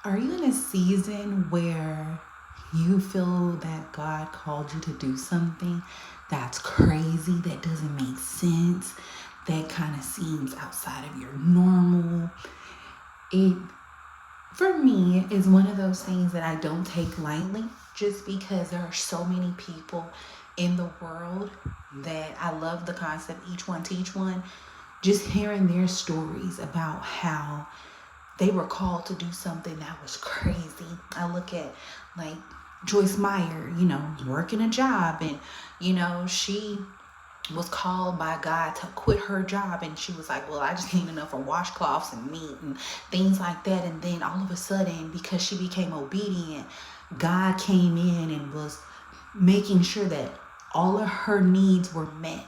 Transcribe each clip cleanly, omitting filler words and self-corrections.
Are you in a season where you feel that God called you to do something that's crazy, that doesn't make sense, that kind of seems outside of your normal? It, for me, is one of those things that I don't take lightly just because there are so many people in the world that I love the concept each one teach one. Just hearing their stories about how they were called to do something that was crazy. I look at like Joyce Meyer, working a job, and she was called by God to quit her job, and she was like, well, I just need enough for washcloths and meat and things like that. And then all of a sudden, because she became obedient, God came in and was making sure that all of her needs were met.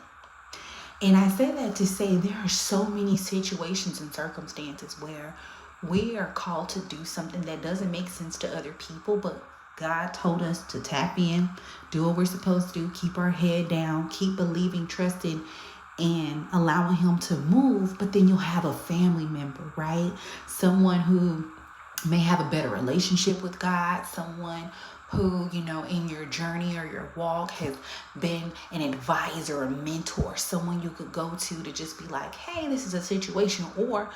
And I say that to say there are so many situations and circumstances where we are called to do something that doesn't make sense to other people, but God told us to tap in, do what we're supposed to do, keep our head down, keep believing, trusting, and allowing Him to move. But then you'll have a family member, right? Someone who may have a better relationship with God, someone who, in your journey or your walk has been an advisor, a mentor, someone you could go to just be like, hey, this is a situation. Or,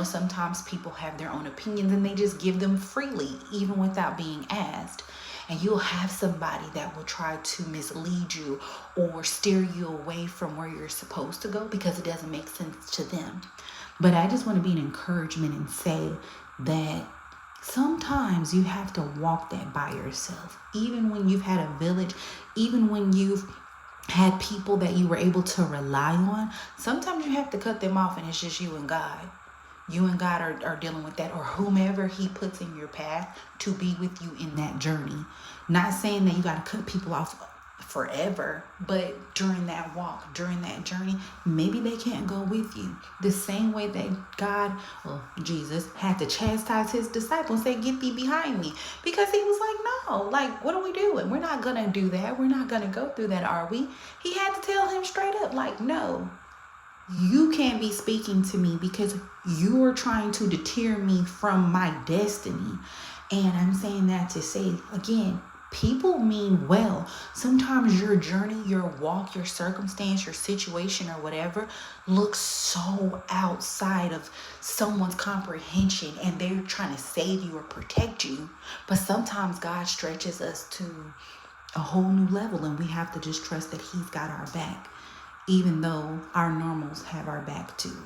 sometimes people have their own opinions and they just give them freely, even without being asked. And you'll have somebody that will try to mislead you or steer you away from where you're supposed to go because it doesn't make sense to them. But I just want to be an encouragement and say that sometimes you have to walk that by yourself. Even when you've had a village, even when you've had people that you were able to rely on, sometimes you have to cut them off and it's just you and God. You and God are dealing with that, or whomever He puts in your path to be with you in that journey. Not saying that you got to cut people off forever, but during that walk, during that journey, maybe they can't go with you. The same way that Jesus had to chastise His disciples, say, get thee behind me, because He was like, no, like, what are we doing? We're not gonna do that. We're not gonna go through that, are we? He had to tell him straight up, like, no, you can't be speaking to me because you are trying to deter me from my destiny. And I'm saying that to say, again, people mean well. Sometimes your journey, your walk, your circumstance, your situation or whatever looks so outside of someone's comprehension and they're trying to save you or protect you. But sometimes God stretches us to a whole new level and we have to just trust that He's got our back, even though our normals have our back too.